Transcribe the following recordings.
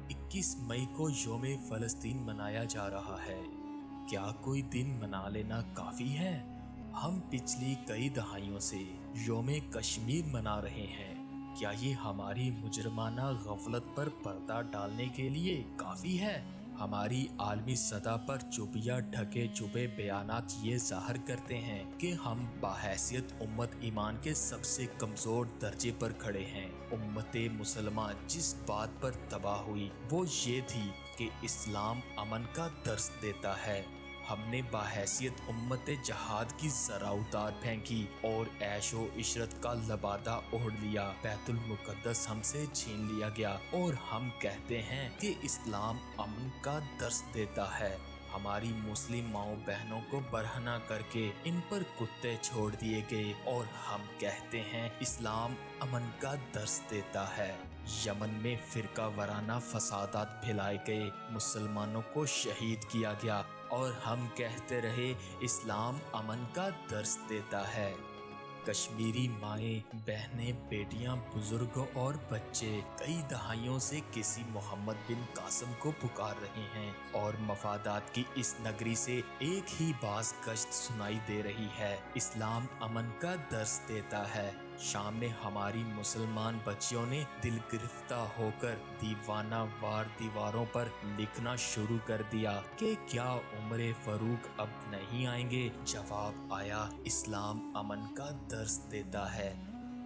21 مئی کو یوم فلسطین منایا جا رہا ہے۔ کیا کوئی دن منا لینا کافی ہے؟ ہم پچھلی کئی دہائیوں سے یوم کشمیر منا رہے ہیں۔ کیا یہ ہماری مجرمانہ غفلت پر پردہ ڈالنے کے لیے کافی ہے؟ ہماری عالمی سطح پر چوبیاں ڈھکے چھپے بیانات یہ ظاہر کرتے ہیں کہ ہم بحیثیت امت ایمان کے سب سے کمزور درجے پر کھڑے ہیں۔ امت مسلمہ جس بات پر تباہ ہوئی وہ یہ تھی کہ اسلام امن کا درس دیتا ہے۔ ہم نے بحیثیت امت جہاد کی ذرا اتار پھینکی اور عیش و عشرت کا لبادہ اوڑھ لیا۔ بیت المقدس ہم سے چھین لیا گیا اور ہم کہتے ہیں کہ اسلام امن کا درس دیتا ہے۔ ہماری مسلم ماؤں بہنوں کو برہنہ کر کے ان پر کتے چھوڑ دیے گئے اور ہم کہتے ہیں اسلام امن کا درس دیتا ہے۔ یمن میں فرقہ وارانہ فسادات پھیلائے گئے، مسلمانوں کو شہید کیا گیا اور ہم کہتے رہے اسلام امن کا درس دیتا ہے۔ کشمیری مائیں بہنیں بیٹیاں بزرگ اور بچے کئی دہائیوں سے کسی محمد بن قاسم کو پکار رہے ہیں اور مفادات کی اس نگری سے ایک ہی باز گشت سنائی دے رہی ہے، اسلام امن کا درس دیتا ہے۔ شام میں ہماری مسلمان بچیوں نے دل گرفتہ ہو کر دیوانہ وار دیواروں پر لکھنا شروع کر دیا کہ کیا عمر فاروق اب نہیں آئیں گے؟ جواب آیا اسلام امن کا درس دیتا ہے۔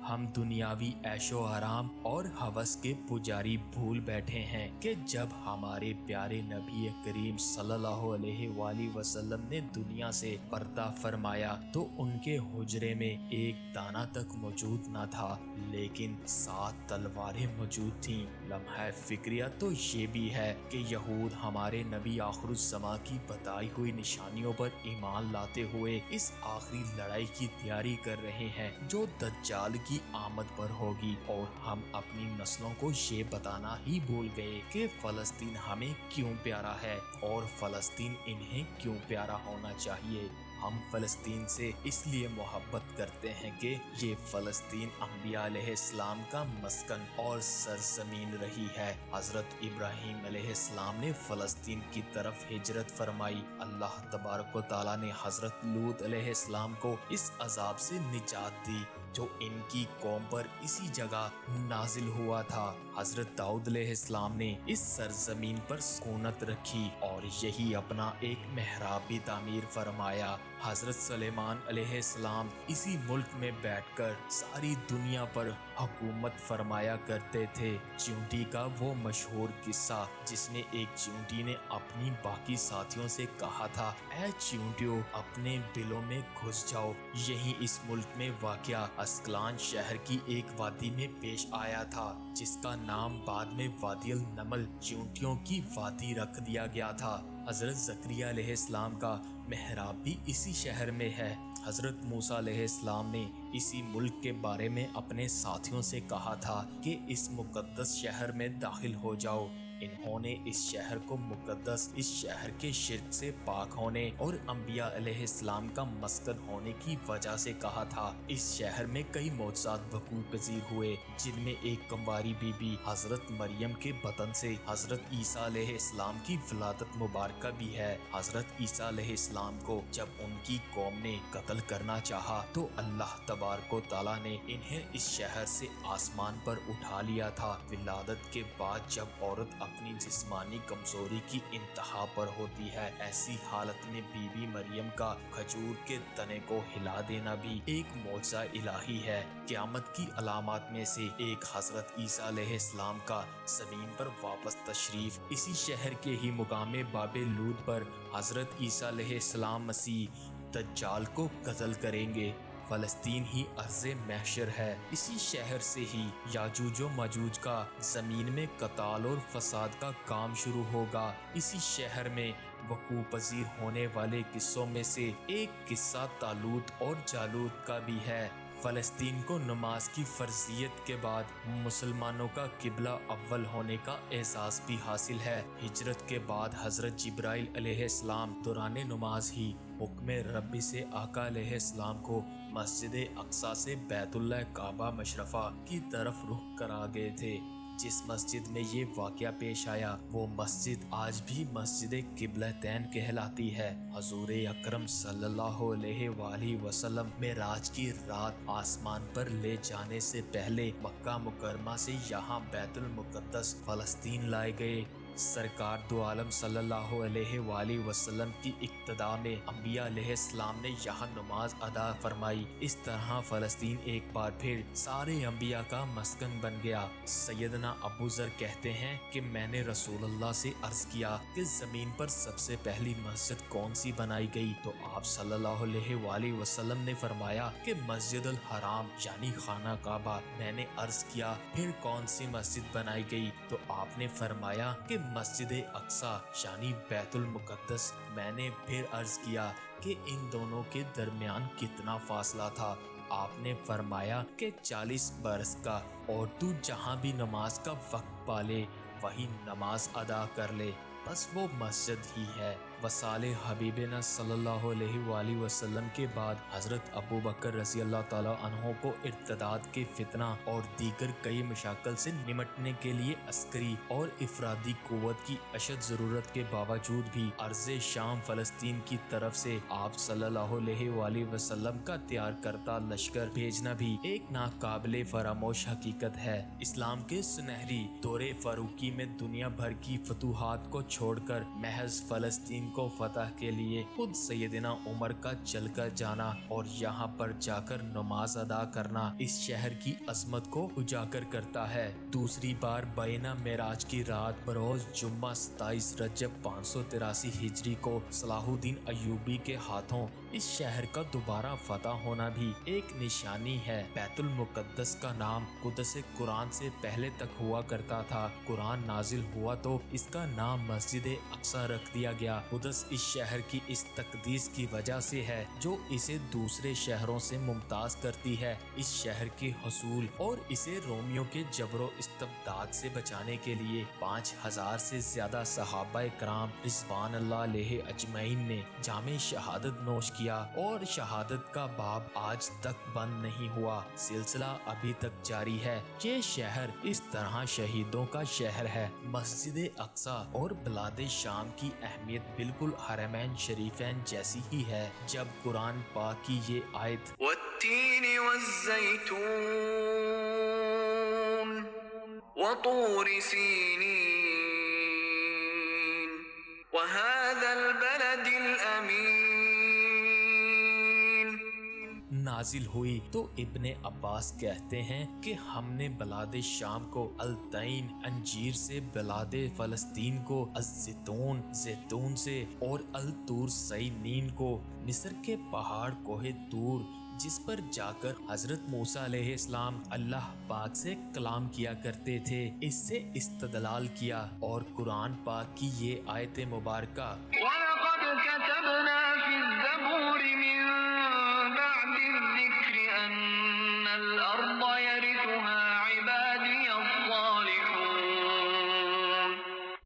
ہم دنیاوی عیش و آرام اور ہوس کے پجاری بھول بیٹھے ہیں کہ جب ہمارے پیارے نبی کریم صلی اللہ علیہ وآلہ وسلم نے دنیا سے پردہ فرمایا تو ان کے حجرے میں ایک دانہ تک موجود نہ تھا، لیکن 7 تلواریں موجود تھیں۔ لمحہ فکریہ تو یہ بھی ہے کہ یہود ہمارے نبی آخر الزماں کی بتائی ہوئی نشانیوں پر ایمان لاتے ہوئے اس آخری لڑائی کی تیاری کر رہے ہیں جو دجال کی آمد پر ہوگی، اور ہم اپنی نسلوں کو یہ بتانا ہی بھول گئے کہ فلسطین ہمیں کیوں پیارا ہے اور فلسطین انہیں کیوں پیارا ہونا چاہیے۔ ہم فلسطین سے اس لیے محبت کرتے ہیں کہ یہ فلسطین انبیاء علیہ السلام کا مسکن اور سرزمین رہی ہے۔ حضرت ابراہیم علیہ السلام نے فلسطین کی طرف ہجرت فرمائی۔ اللہ تبارک و تعالیٰ نے حضرت لوط علیہ السلام کو اس عذاب سے نجات دی جو ان کی قوم پر اسی جگہ نازل ہوا تھا۔ حضرت داؤد علیہ السلام نے اس سرزمین پر سکونت رکھی اور یہی اپنا ایک محراب بھی تعمیر فرمایا۔ حضرت سلیمان علیہ السلام اسی ملک میں بیٹھ کر ساری دنیا پر حکومت فرمایا کرتے تھے۔ چیونٹی کا وہ مشہور قصہ جس میں ایک چیونٹی نے اپنی باقی ساتھیوں سے کہا تھا اے چیونٹیوں اپنے بلوں میں گھس جاؤ، یہی اس ملک میں واقع اسکلان شہر کی ایک وادی میں پیش آیا تھا جس کا نام بعد میں وادی النمل چیونٹیوں کی وادی رکھ دیا گیا تھا۔ حضرت زکریہ علیہ السلام کا محراب بھی اسی شہر میں ہے۔ حضرت موسیٰ علیہ السلام نے اسی ملک کے بارے میں اپنے ساتھیوں سے کہا تھا کہ اس مقدس شہر میں داخل ہو جاؤ۔ انہوں نے اس شہر کو مقدس، اس شہر کے شرک سے پاک ہونے اور انبیاء علیہ السلام کا مسکن ہونے کی وجہ سے کہا تھا۔ اس شہر میں کئی معجزات وقوع پذیر ہوئے جن میں ایک کنواری بی بی حضرت مریم کے بطن سے حضرت عیسیٰ علیہ السلام کی ولادت مبارکہ بھی ہے۔ حضرت عیسیٰ علیہ السلام کو جب ان کی قوم نے قتل کرنا چاہا تو اللہ تبارک و تعالیٰ نے انہیں اس شہر سے آسمان پر اٹھا لیا تھا۔ ولادت کے بعد جب عورت اپنی جسمانی کمزوری کی انتہا پر ہوتی ہے، ایسی حالت میں بی بی مریم کا کھجور کے تنے کو ہلا دینا بھی ایک معجزہ الہی ہے۔ قیامت کی علامات میں سے ایک حضرت عیسیٰ علیہ السلام کا زمین پر واپس تشریف۔ اسی شہر کے ہی مقام باب لود پر حضرت عیسیٰ علیہ السلام مسیح دجال کو قتل کریں گے۔ فلسطین ہی ارض محشر ہے۔ اسی شہر سے ہی یاجوج و ماجوج کا زمین میں قتال اور فساد کا کام شروع ہوگا۔ اسی شہر میں وقوع پذیر ہونے والے قصوں میں سے ایک قصہ طالوت اور جالوت کا بھی ہے۔ فلسطین کو نماز کی فرضیت کے بعد مسلمانوں کا قبلہ اول ہونے کا اعزاز بھی حاصل ہے۔ ہجرت کے بعد حضرت جبرائیل علیہ السلام دوران نماز ہی حکم ربی سے آقا علیہ السلام کو مسجد اقصی سے بیت اللہ کعبہ مشرفہ کی طرف رخ کرا گئے تھے۔ جس مسجد میں یہ واقعہ پیش آیا وہ مسجد آج بھی مسجد قبلتین کہلاتی ہے۔ حضور اکرم صلی اللہ علیہ وآلہ وسلم معراج کی رات آسمان پر لے جانے سے پہلے مکہ مکرمہ سے یہاں بیت المقدس فلسطین لائے گئے۔ سرکار دو عالم صلی اللہ علیہ وآلہ وسلم کی اقتداء میں انبیاء علیہ السلام نے یہاں نماز ادا فرمائی۔ اس طرح فلسطین ایک بار پھر سارے انبیاء کا مسکن بن گیا۔ سیدنا ابو ذر کہتے ہیں کہ میں نے رسول اللہ سے عرض کیا کہ زمین پر سب سے پہلی مسجد کون سی بنائی گئی؟ تو آپ صلی اللہ علیہ وآلہ وسلم نے فرمایا کہ مسجد الحرام یعنی خانہ کعبہ۔ میں نے عرض کیا پھر کون سی مسجد بنائی گئی؟ تو آپ نے فرمایا کہ مسجد اقصی یعنی بیت المقدس۔ میں نے پھر عرض کیا کہ ان دونوں کے درمیان کتنا فاصلہ تھا؟ آپ نے فرمایا کہ 40 برس کا، اور تو جہاں بھی نماز کا وقت پالے وہی نماز ادا کر لے، بس وہ مسجد ہی ہے۔ وصال حبیبنا صلی اللہ علیہ وآلہ وسلم کے بعد حضرت ابو بکر رضی اللہ تعالیٰ عنہ کو ارتداد کے فتنہ اور دیگر کئی مشاکل سے نمٹنے کے لیے عسکری اور افرادی قوت کی اشد ضرورت کے باوجود بھی ارض شام فلسطین کی طرف سے آپ صلی اللہ علیہ وآلہ وسلم کا تیار کرتا لشکر بھیجنا بھی ایک ناقابل فراموش حقیقت ہے۔ اسلام کے سنہری دور فاروقی میں دنیا بھر کی فتوحات کو چھوڑ کر محض فلسطین کو فتح کے لیے خود سیدنا عمر کا چل کر جانا اور یہاں پر جا کر نماز ادا کرنا اس شہر کی عظمت کو اجاگر کرتا ہے۔ دوسری بار بینا معراج کی رات بروز جمعہ 27 رجب 583 ہجری کو صلاح الدین ایوبی کے ہاتھوں اس شہر کا دوبارہ فتح ہونا بھی ایک نشانی ہے۔ بیت المقدس کا نام قدس قرآن سے پہلے تک ہوا کرتا تھا۔ قرآن نازل ہوا تو اس کا نام مسجد اقصی رکھ دیا گیا۔ قدس اس شہر کی اس تقدیس کی وجہ سے ہے جو اسے دوسرے شہروں سے ممتاز کرتی ہے۔ اس شہر کے حصول اور اسے رومیوں کے جبر و استبداد سے بچانے کے لیے 5000 سے زیادہ صحابہ کرام رضوان اللہ علیہ اجمعین نے جام شہادت نوش کیا، اور شہادت کا باب آج تک بند نہیں ہوا، سلسلہ ابھی تک جاری ہے۔ یہ شہر اس طرح شہیدوں کا شہر ہے۔ مسجد اقصی اور بلاد شام کی اہمیت بالکل حرمین شریفین جیسی ہی ہے۔ جب قرآن پاک کی یہ آیت والتین والزیتون وطور سینین وهذا البلد الامین نازل ہوئی تو ابن عباس کہتے ہیں کہ ہم نے بلاد شام کو التین انجیر سے، بلاد فلسطین کو الزیتون زیتون سے، اور الطور سینین کو مصر کے پہاڑ کوہ طور جس پر جا کر حضرت موسیٰ علیہ السلام اللہ پاک سے کلام کیا کرتے تھے، اس سے استدلال کیا، اور قرآن پاک کی یہ آیت مبارکہ وَلَقَدْ كَتَبْنَا فِي الزَّبُورِ مِن بَعْدِ الذِّكْرِ أَنَّ الْأَرْضَ يَرِثُهَا عِبَادِيَ الصَّالِحُونَ۔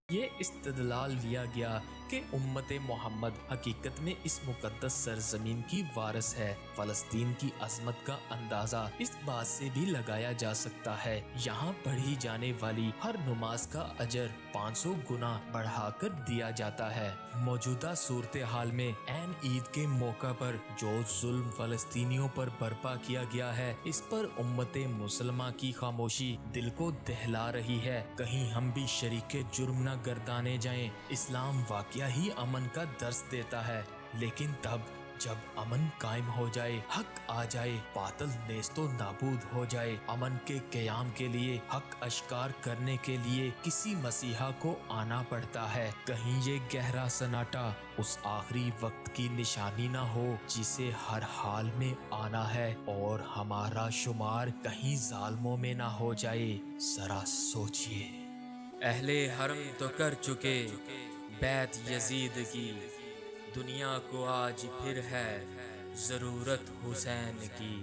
یہ استدلال لیا گیا کہ امت محمد حقیقت میں اس مقدس سرزمین کی وارث ہے۔ فلسطین کی عظمت کا اندازہ اس بات سے بھی لگایا جا سکتا ہے، یہاں پڑھی جانے والی ہر نماز کا اجر 500 گنا بڑھا کر دیا جاتا ہے۔ موجودہ صورتحال میں عین عید کے موقع پر جو ظلم فلسطینیوں پر برپا کیا گیا ہے، اس پر امت مسلمہ کی خاموشی دل کو دہلا رہی ہے۔ کہیں ہم بھی شریک جرم نہ گردانے جائیں۔ اسلام واقعہ ہی امن کا درس دیتا ہے، لیکن تب جب امن قائم ہو جائے، حق آ جائے، باطل نیست و نابود ہو جائے۔ امن کے قیام کے لیے، حق اشکار کرنے کے لیے کسی مسیحا کو آنا پڑتا ہے۔ کہیں یہ گہرا سناٹا اس آخری وقت کی نشانی نہ ہو جسے ہر حال میں آنا ہے، اور ہمارا شمار کہیں ظالموں میں نہ ہو جائے۔ ذرا سوچئے۔ اہل حرم تو کر چکے بیعت یزید کی، دنیا کو آج پھر ہے ضرورت حسین کی۔